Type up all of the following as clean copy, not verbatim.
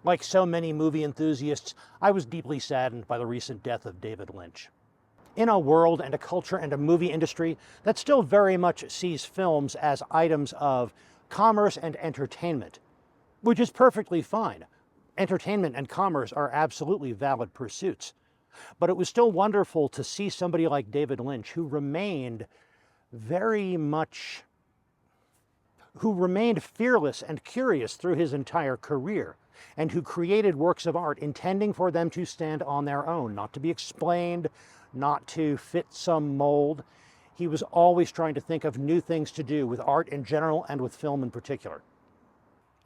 Like so many movie enthusiasts, I was deeply saddened by the recent death of David Lynch. In a world and a culture and a movie industry that still very much sees films as items of commerce and entertainment, which is perfectly fine. Entertainment and commerce are absolutely valid pursuits. But it was still wonderful to see somebody like David Lynch who remained fearless and curious through his entire career, and who created works of art intending for them to stand on their own, not to be explained, not to fit some mold. He was always trying to think of new things to do with art in general and with film in particular.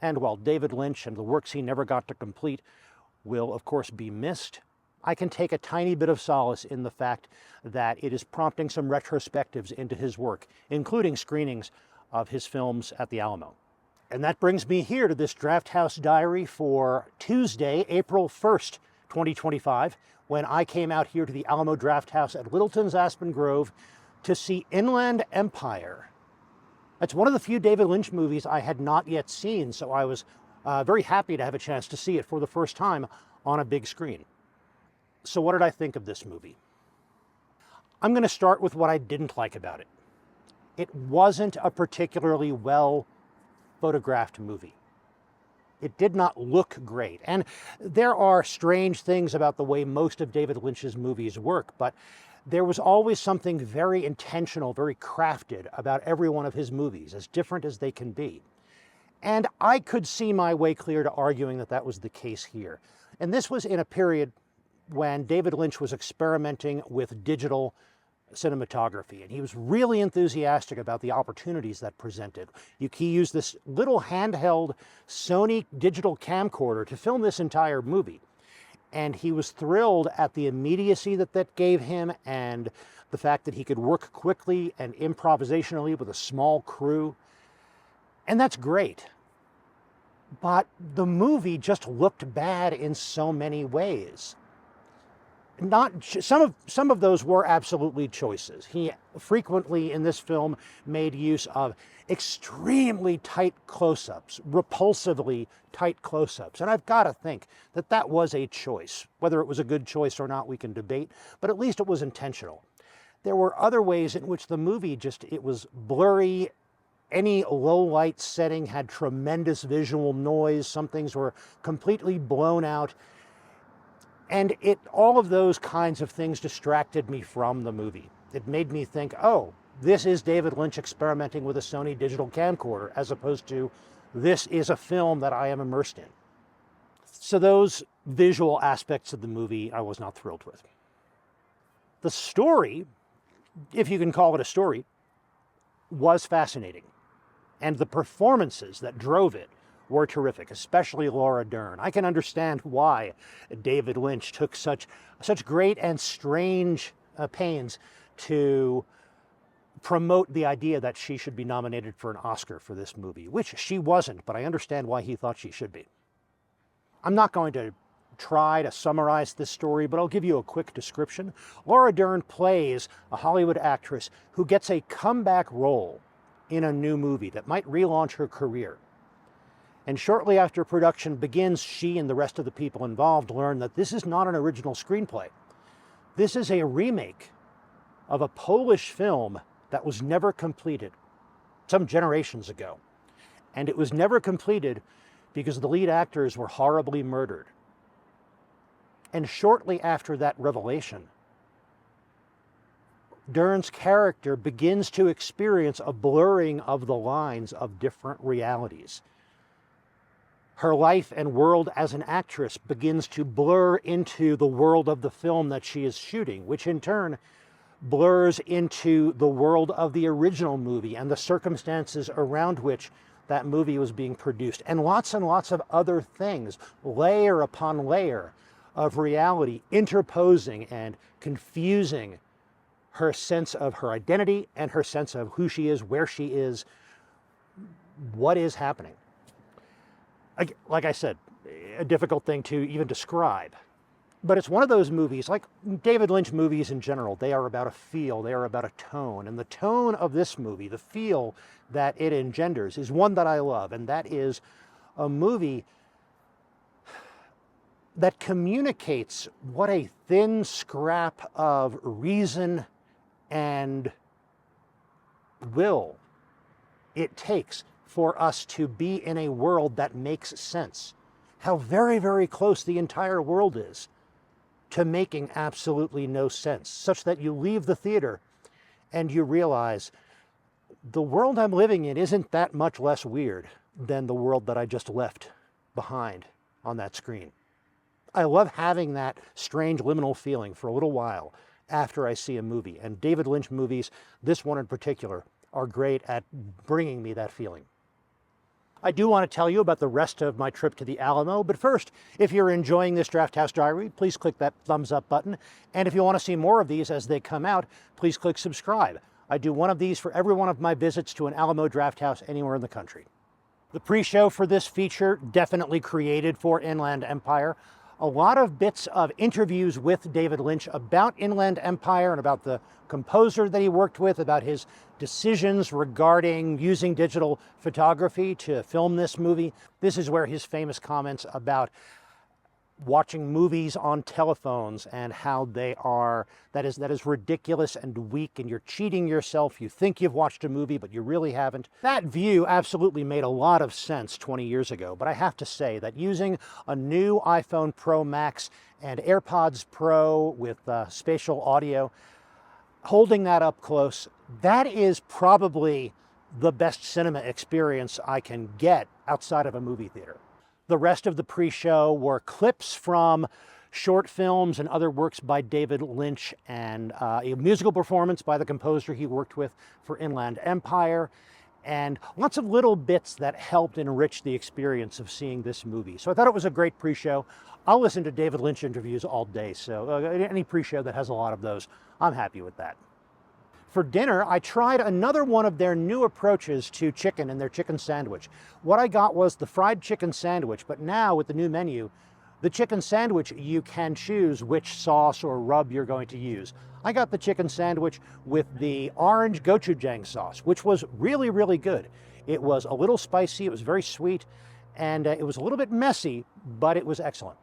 And while David Lynch and the works he never got to complete will, of course, be missed, I can take a tiny bit of solace in the fact that it is prompting some retrospectives into his work, including screenings of his films at the Alamo. And that brings me here to this Drafthouse Diary for Tuesday, April 1st, 2025, when I came out here to the Alamo Drafthouse at Littleton's Aspen Grove to see Inland Empire. It's one of the few David Lynch movies I had not yet seen, so I was very happy to have a chance to see it for the first time on a big screen. So what did I think of this movie? I'm going to start with what I didn't like about it. It wasn't a particularly well photographed movie. It did not look great. And there are strange things about the way most of David Lynch's movies work, but there was always something very intentional, very crafted about every one of his movies, as different as they can be. And I could see my way clear to arguing that that was the case here. And this was in a period when David Lynch was experimenting with digital cinematography, and he was really enthusiastic about the opportunities that presented. He used this little handheld Sony digital camcorder to film this entire movie, and he was thrilled at the immediacy that that gave him and the fact that he could work quickly and improvisationally with a small crew, and that's great. But the movie just looked bad in so many ways. Some of those were absolutely choices. He frequently in this film made use of extremely tight close-ups, repulsively tight close-ups. And I've got to think that that was a choice. Whether it was a good choice or not, we can debate, but at least it was intentional. There were other ways in which the movie it was blurry. Any low light setting had tremendous visual noise. Some things were completely blown out. And all of those kinds of things distracted me from the movie. It made me think, oh, this is David Lynch experimenting with a Sony digital camcorder, as opposed to this is a film that I am immersed in. So those visual aspects of the movie I was not thrilled with. The story, if you can call it a story, was fascinating. And the performances that drove it were terrific, especially Laura Dern. I can understand why David Lynch took such great and strange pains to promote the idea that she should be nominated for an Oscar for this movie, which she wasn't, but I understand why he thought she should be. I'm not going to try to summarize this story, but I'll give you a quick description. Laura Dern plays a Hollywood actress who gets a comeback role in a new movie that might relaunch her career. And shortly after production begins, she and the rest of the people involved learn that this is not an original screenplay. This is a remake of a Polish film that was never completed some generations ago. And it was never completed because the lead actors were horribly murdered. And shortly after that revelation, Dern's character begins to experience a blurring of the lines of different realities. Her life and world as an actress begins to blur into the world of the film that she is shooting, which in turn blurs into the world of the original movie and the circumstances around which that movie was being produced. And lots of other things, layer upon layer of reality, interposing and confusing her sense of her identity and her sense of who she is, where she is, what is happening. Like I said, a difficult thing to even describe. But it's one of those movies, like David Lynch movies in general, they are about a feel, they are about a tone. And the tone of this movie, the feel that it engenders, is one that I love. And that is a movie that communicates what a thin scrap of reason and will it takes for us to be in a world that makes sense. How very, very close the entire world is to making absolutely no sense, such that you leave the theater and you realize the world I'm living in isn't that much less weird than the world that I just left behind on that screen. I love having that strange liminal feeling for a little while after I see a movie, and David Lynch movies, this one in particular, are great at bringing me that feeling. I do want to tell you about the rest of my trip to the Alamo, but first, if you're enjoying this Drafthouse Diary, please click that thumbs up button, and if you want to see more of these as they come out, please click subscribe. I do one of these for every one of my visits to an Alamo Drafthouse anywhere in the country. The pre-show for this feature, definitely created for Inland Empire. A lot of bits of interviews with David Lynch about Inland Empire and about the composer that he worked with, about his decisions regarding using digital photography to film this movie. This is where his famous comments about watching movies on telephones and how they are, that is ridiculous and weak, and you're cheating yourself. You think you've watched a movie, but you really haven't. That view absolutely made a lot of sense 20 years ago, but I have to say that using a new iPhone Pro Max and AirPods Pro with spatial audio, holding that up close, that is probably the best cinema experience I can get outside of a movie theater. The rest of the pre-show were clips from short films and other works by David Lynch, and a musical performance by the composer he worked with for Inland Empire, and lots of little bits that helped enrich the experience of seeing this movie. So I thought it was a great pre-show. I'll listen to David Lynch interviews all day, so any pre-show that has a lot of those, I'm happy with that. For dinner, I tried another one of their new approaches to chicken in their chicken sandwich. What I got was the fried chicken sandwich, but now with the new menu, the chicken sandwich, you can choose which sauce or rub you're going to use. I got the chicken sandwich with the orange gochujang sauce, which was really, really good. It was a little spicy, it was very sweet, and it was a little bit messy, but it was excellent.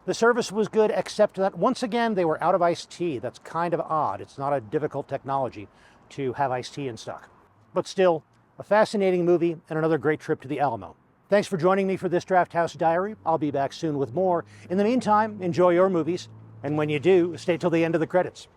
The service was good, except that once again, they were out of iced tea. That's kind of odd. It's not a difficult technology to have iced tea in stock. But still, a fascinating movie and another great trip to the Alamo. Thanks for joining me for this Drafthouse Diary. I'll be back soon with more. In the meantime, enjoy your movies, and when you do, stay till the end of the credits.